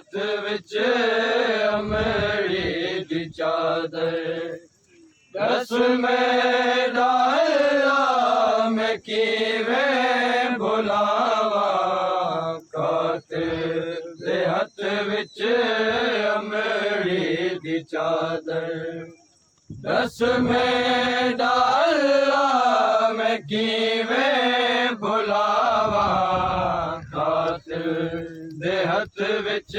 हथ विच अमड़ी दी चादर दस मेरा मैं किवें भुलावा कातिल दे हथ विच अमड़ी दी चादर दस मेरा मैं किवें भुलावा कातिल दे हथ विच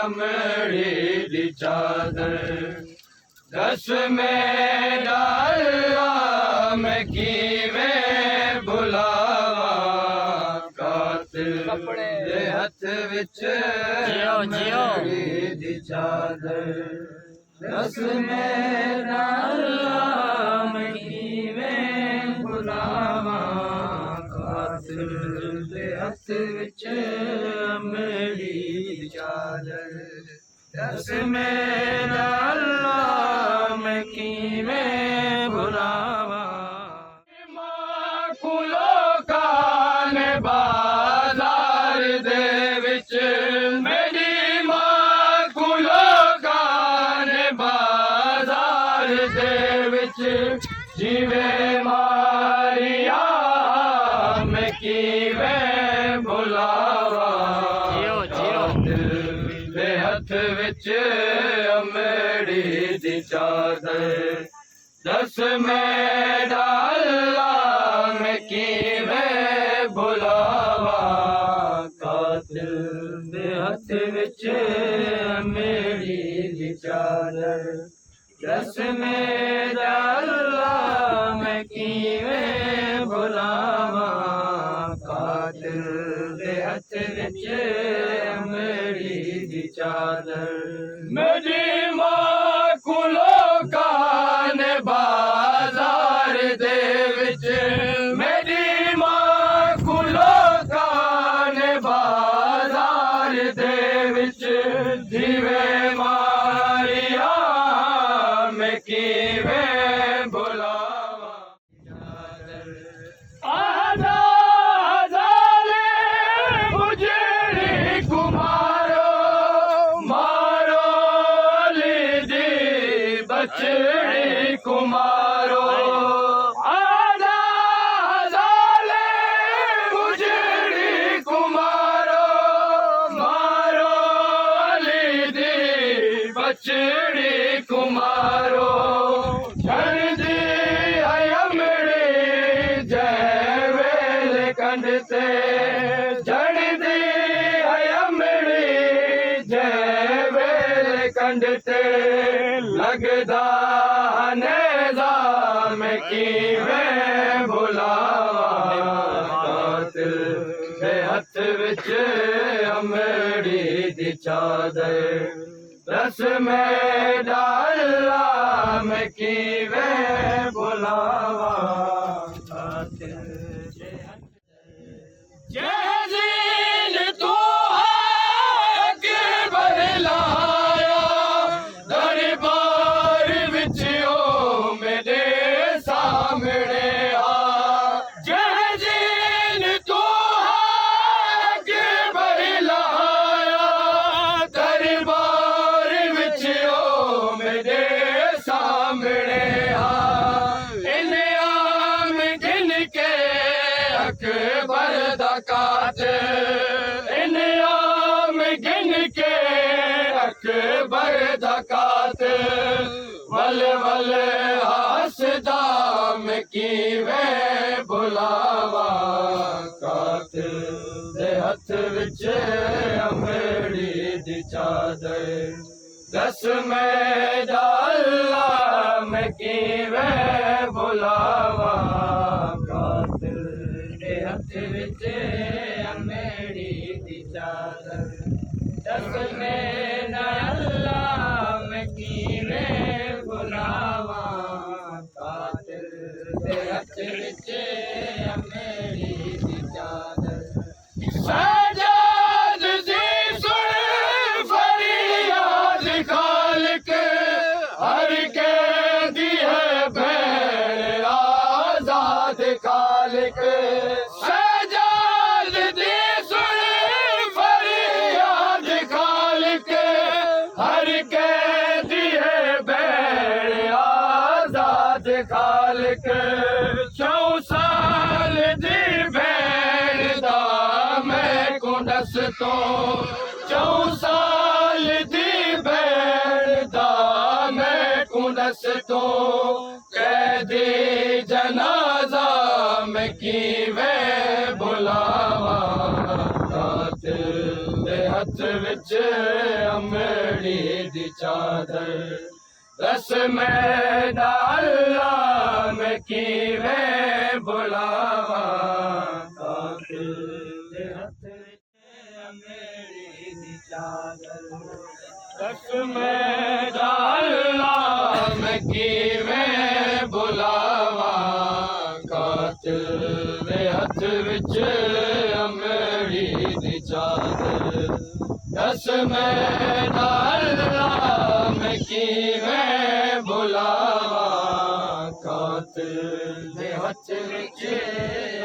अमड़ी दी चादर दस मेरा मैं किवें भुलावा कातिल दे हथ विच अमड़ी दी चादर दस मेरा मैं किवें भुलावा कातिल दे हथ विच अमड़ी दी चादर दस मेरा मैं किवें भुलावा लोकां ने बाजार दे विच मेरी मां को लोकां ने बाजार दे विच जीवे मारिया मैं किवें भुलावा दे हथ विच अमड़ी दी चादर दस मेरा मैं किवें भुलावा कातिल दे हथ विच अमड़ी दी चादर दस मेरा मैं किवें भुलावा कातिल दे हथ विच अमड़ी दी चादर मेरी मां को लोकां ने बाजार दे विच मेरी मां को लोकां ने बाजार दे विच जीवे मारिया मैं किवें भुलावा आजा जाले बुझड़ी कुमारो मारो अली दी बचड़ी कुमारो आजा जाले बुझड़ी कुमारो मारो अली दी बचड़ी कुमारो जन दी अमड़ी जय वेल कंडते जन दी अमड़ी जय वेल कंडते लगदा नेज़ा मैं किवें भुलावा कातिल दे हथ विच अमड़ी दी चादर दस मेरा मैं किवें भुलावा कातिल दे हथ जय तू अकबर लाया दरबार विच ओ मेरे सामने आ जय जीन तू अकबर लाया दरबार विच ओ मेरे सामने आ इन आम गिन के अकबर दा कातिल इन आम गिन के अकबर दा कातिल वल वल हसदा मैं किवें भुलावा कातिल दे हथ विच अमड़ी दी चादर दस मेरा मैं किवें भुलावा कातिल दे हथ विच अमड़ी दी चादर दस मेरा मैं किवें भुलावा कातिल दे हथ विच अमड़ी दी चादर सजाद दी सुन फरियाद खालिक हर के दी है भैन आजाद खालिक सजाद दी सुन फरियाद खालिक तो 4 साल दी बैठ दा मैं कुनस तो कैदी जनाजा मैं कीवे बुलावा कातिल दे हथ विच अमड़ी दी चादर रस्म अल्लाह मैं कीवे बुलावा कातिल दे हथ विच अमड़ी दी चादर रस्म अल्लाह मैं कीवे बुलावा कातिल दे हथ विच अमड़ी दी चादर रस्म अल्लाह मैं कीवे बुलावा कातिल दे हथ विच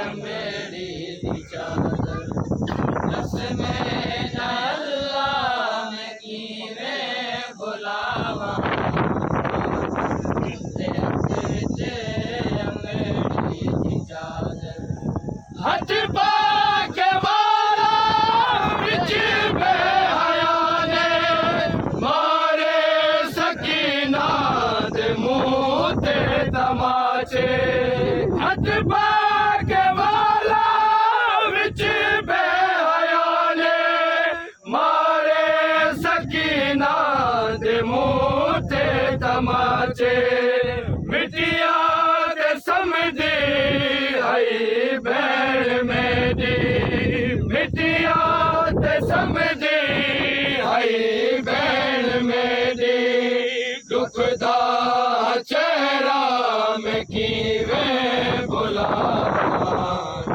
अमड़ी दी चादर रस्म अल्लाह मैं कीवे बुलावा कातिल दे हथ विच अमड़ी दी चादर हथ पाके वाला विच बेहया ने मारे सकीना दे मुंह ते तमाचे हथ पाके वाला विच बेहया ने मारे सकीना दे मुंह ते तमाचे मिटिया ते समझी आई बैर मेरी मिटिया ते समझी आई बैर मेरी दुखदा चेहरा मैं कीवे बुलावा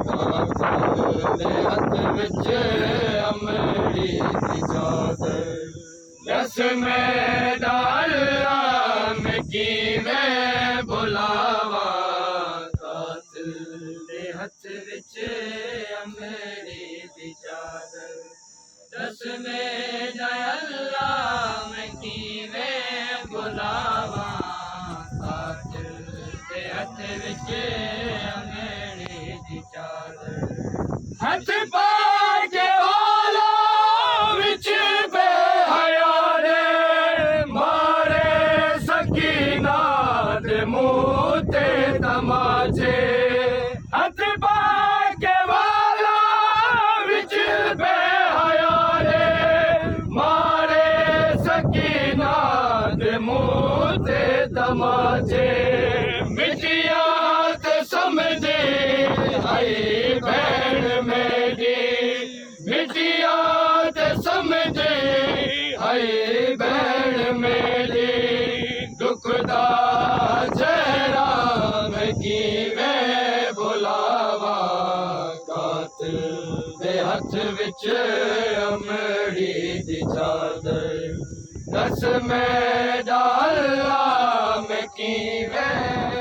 कातिल दे हथ विच अमड़ी दी चादर रस्म अल्लाह मैं कीवे बुलावा कातिल दे हथ विच अमड़ी दी चादर रस्म अल्लाह मैं कीवे बुलावा कातिल दे हथ विच अमड़ी दी चादर हथ पाके वाला विच बेहया ने मारे सकीना दे मुंह ते तमाचे हथ पाके वाला विच बेहया ने मारे सकीना दे मुंह ते तमाचे मिटिया ते समझे आई भैन मेरी मिटिया ते समझे आई भैन मेरी दुखदा चेहरा मैं कीवे बुलावा कातिल दे हथ विच अमड़ी दी चादर रस्म अल्लाह मैं कीवे